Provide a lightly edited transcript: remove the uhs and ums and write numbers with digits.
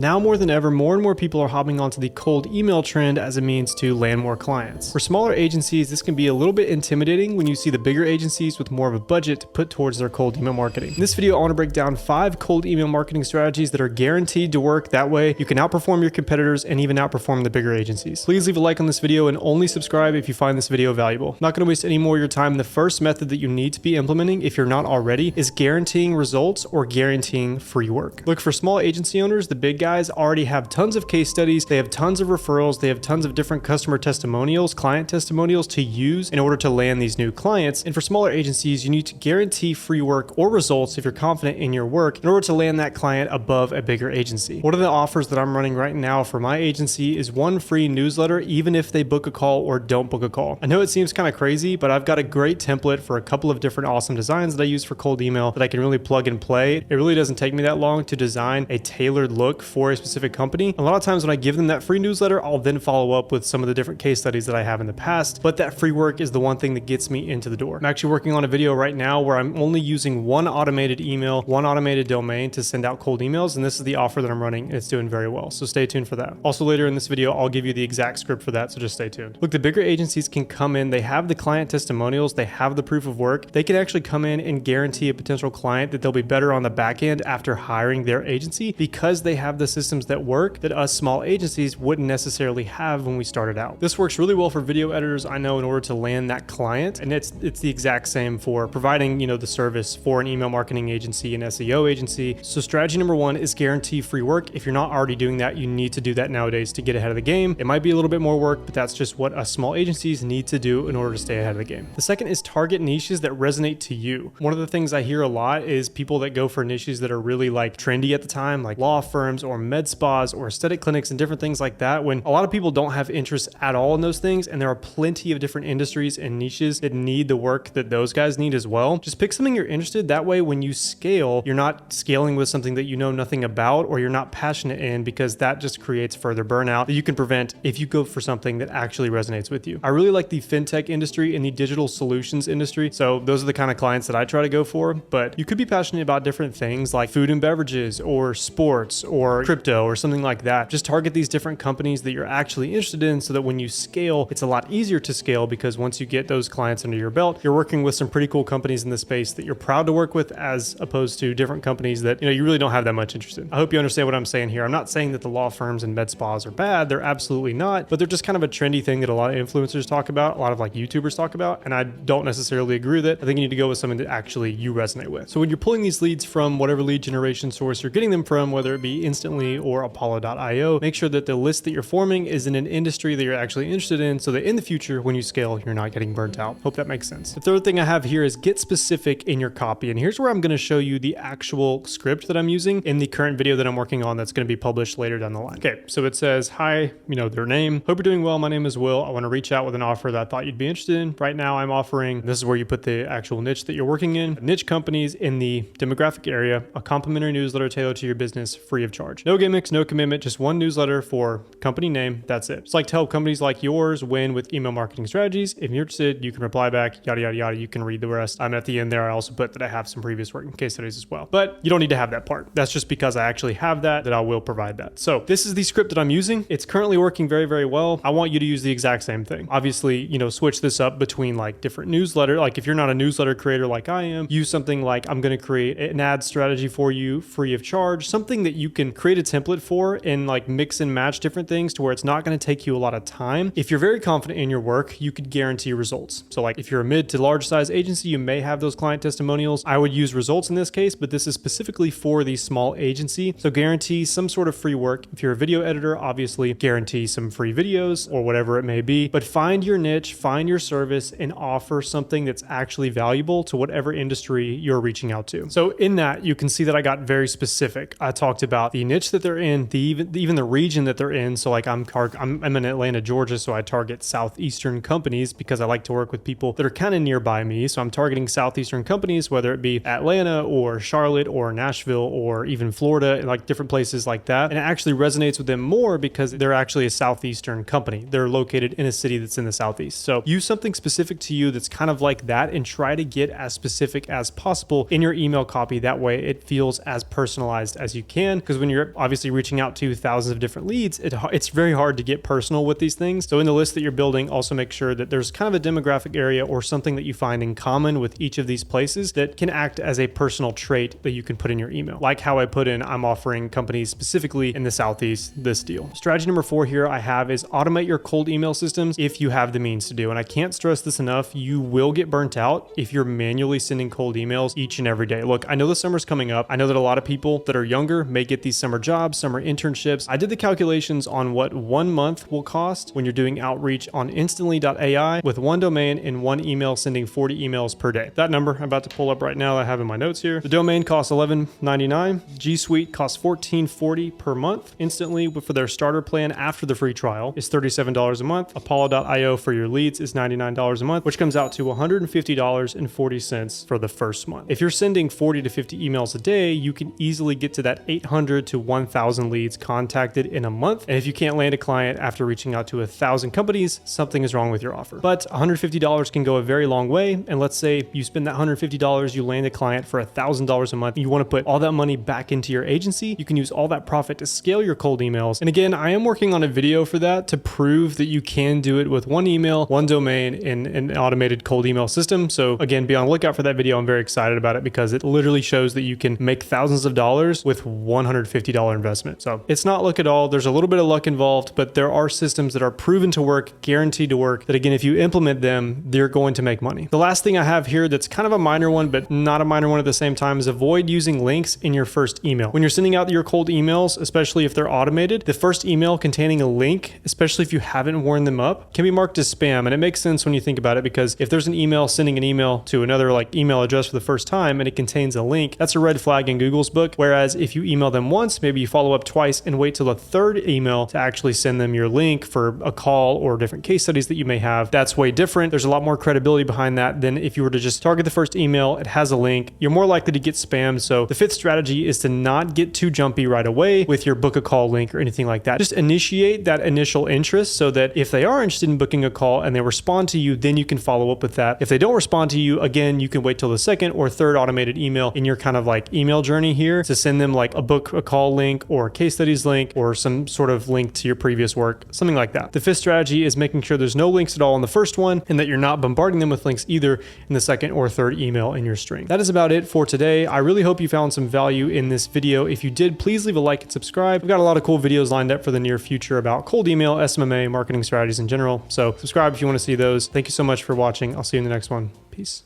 Now more than ever, more and more people are hopping onto the cold email trend as a means to land more clients. For smaller agencies, this can be a little bit intimidating when you see the bigger agencies with more of a budget to put towards their cold email marketing. In this video, I want to break down 5 cold email marketing strategies that are guaranteed to work. That way, you can outperform your competitors and even outperform the bigger agencies. Please leave a like on this video and only subscribe if you find this video valuable. Not going to waste any more of your time. The first method that you need to be implementing, if you're not already, is guaranteeing results or guaranteeing free work. Look, for small agency owners, the big guys already have tons of case studies, they have tons of referrals, they have tons of different customer testimonials, client testimonials to use in order to land these new clients. And for smaller agencies, you need to guarantee free work or results if you're confident in your work in order to land that client above a bigger agency. One of the offers that I'm running right now for my agency is 1 free newsletter, even if they book a call or don't book a call. I know it seems kind of crazy, but I've got a great template for a couple of different awesome designs that I use for cold email that I can really plug and play. It really doesn't take me that long to design a tailored look for a specific company. A lot of times when I give them that free newsletter, I'll then follow up with some of the different case studies that I have in the past, but that free work is the one thing that gets me into the door. I'm actually working on a video right now where I'm only using 1 automated email, 1 automated domain to send out cold emails, and this is the offer that I'm running, and it's doing very well, so stay tuned for that. Also, later in this video, I'll give you the exact script for that, so just stay tuned. Look, the bigger agencies can come in, they have the client testimonials, they have the proof of work, they can actually come in and guarantee a potential client that they'll be better on the back end after hiring their agency because they have the systems that work that us small agencies wouldn't necessarily have when we started out. This works really well for video editors, I know, in order to land that client, and it's the exact same for providing, the service for an email marketing agency, an SEO agency. So strategy number 1 is guarantee free work. If you're not already doing that, you need to do that nowadays to get ahead of the game. It might be a little bit more work, but that's just what us small agencies need to do in order to stay ahead of the game. The second is target niches that resonate to you. One of the things I hear a lot is people that go for niches that are really trendy at the time, like law firms or med spas or aesthetic clinics and different things like that, when a lot of people don't have interest at all in those things, and there are plenty of different industries and niches that need the work that those guys need as well. Just pick something you're interested. That way, when you scale, you're not scaling with something that you know nothing about or you're not passionate in, because that just creates further burnout that you can prevent if you go for something that actually resonates with you. I really like the fintech industry and the digital solutions industry, so those are the kind of clients that I try to go for. But you could be passionate about different things like food and beverages or sports or crypto or something like that. Just target these different companies that you're actually interested in, so that when you scale, it's a lot easier to scale, because once you get those clients under your belt, you're working with some pretty cool companies in the space that you're proud to work with, as opposed to different companies that you really don't have that much interest in. I hope you understand what I'm saying here. I'm not saying that the law firms and med spas are bad. They're absolutely not, but they're just kind of a trendy thing that a lot of influencers talk about, a lot of YouTubers talk about, and I don't necessarily agree with it. I think you need to go with something that actually you resonate with. So when you're pulling these leads from whatever lead generation source you're getting them from, whether it be Instantly or Apollo.io, make sure that the list that you're forming is in an industry that you're actually interested in, so that in the future, when you scale, you're not getting burnt out. Hope that makes sense. The third thing I have here is get specific in your copy. And here's where I'm going to show you the actual script that I'm using in the current video that I'm working on that's going to be published later down the line. Okay, so it says, hi, their name. Hope you're doing well. My name is Will. I want to reach out with an offer that I thought you'd be interested in. Right now I'm offering, this is where you put the actual niche that you're working in, niche companies in the demographic area, a complimentary newsletter tailored to your business free of charge. No gimmicks, no commitment, just 1 newsletter for company name. That's it. It's to help companies like yours win with email marketing strategies. If you're interested, you can reply back, yada, yada, yada. You can read the rest. I'm at the end there. I also put that I have some previous work in case studies as well, but you don't need to have that part. That's just because I actually have that I will provide that. So this is the script that I'm using. It's currently working very, very well. I want you to use the exact same thing. Obviously, switch this up between different newsletter. If you're not a newsletter creator like I am, use something like, I'm going to create an ad strategy for you free of charge, something that you can create a template for and mix and match different things to where it's not going to take you a lot of time. If you're very confident in your work, you could guarantee results. So if you're a mid to large size agency, you may have those client testimonials. I would use results in this case, but this is specifically for the small agency. So guarantee some sort of free work. If you're a video editor, obviously guarantee some free videos or whatever it may be, but find your niche, find your service, and offer something that's actually valuable to whatever industry you're reaching out to. So in that, you can see that I got very specific. I talked about the niche that they're in, even the region that they're in. So I'm in Atlanta, Georgia, so I target southeastern companies because I like to work with people that are kind of nearby me. So I'm targeting southeastern companies, whether it be Atlanta or Charlotte or Nashville or even Florida, and different places like that. And it actually resonates with them more because they're actually a southeastern company. They're located in a city that's in the southeast. So use something specific to you that's kind of like that, and try to get as specific as possible in your email copy. That way it feels as personalized as you can, because when you're you're obviously reaching out to thousands of different leads, it's very hard to get personal with these things. So in the list that you're building, also make sure that there's kind of a demographic area or something that you find in common with each of these places that can act as a personal trait that you can put in your email. Like how I put in, I'm offering companies specifically in the Southeast this deal. Strategy number 4 here I have is automate your cold email systems if you have the means to do. And I can't stress this enough. You will get burnt out if you're manually sending cold emails each and every day. Look, I know the summer's coming up. I know that a lot of people that are younger may get these summer jobs, summer internships. I did the calculations on what 1 month will cost when you're doing outreach on instantly.ai with one domain and one email sending 40 emails per day. That number I'm about to pull up right now, I have in my notes here. The domain costs $11.99. G Suite costs $14.40 per month. Instantly for their starter plan after the free trial is $37 a month. Apollo.io for your leads is $99 a month, which comes out to $150.40 for the first month. If you're sending 40 to 50 emails a day, you can easily get to that 800 to 1,000 leads contacted in a month. And if you can't land a client after reaching out to 1,000 companies, something is wrong with your offer. But $150 can go a very long way. And let's say you spend that $150, you land a client for $1,000 a month. You want to put all that money back into your agency. You can use all that profit to scale your cold emails. And again, I am working on a video for that to prove that you can do it with one email, one domain, and an automated cold email system. So again, be on the lookout for that video. I'm very excited about it because it literally shows that you can make thousands of dollars with $150 investment. So it's not luck at all. There's a little bit of luck involved, but there are systems that are proven to work, guaranteed to work, that again, if you implement them, they're going to make money. The last thing I have here that's kind of a minor one, but not a minor one at the same time, is avoid using links in your first email. When you're sending out your cold emails, especially if they're automated, the first email containing a link, especially if you haven't warmed them up, can be marked as spam. And it makes sense when you think about it, because if there's an email sending an email to another like email address for the first time and it contains a link, that's a red flag in Google's book. Whereas if you email them once, maybe you follow up twice and wait till the third email to actually send them your link for a call or different case studies that you may have, that's way different. There's a lot more credibility behind that than if you were to just target the first email, it has a link, you're more likely to get spammed. So the fifth strategy is to not get too jumpy right away with your book a call link or anything like that. Just initiate that initial interest so that if they are interested in booking a call and they respond to you, then you can follow up with that. If they don't respond to you, again, you can wait till the second or third automated email in your kind of like email journey here to send them like a book a call link or a case studies link or some sort of link to your previous work, something like that. The fifth strategy is making sure there's no links at all in the first one and that you're not bombarding them with links either in the second or third email in your string. That is about it for today. I really hope you found some value in this video. If you did, please leave a like and subscribe. We've got a lot of cool videos lined up for the near future about cold email, SMMA, marketing strategies in general. So subscribe if you want to see those. Thank you so much for watching. I'll see you in the next one. Peace.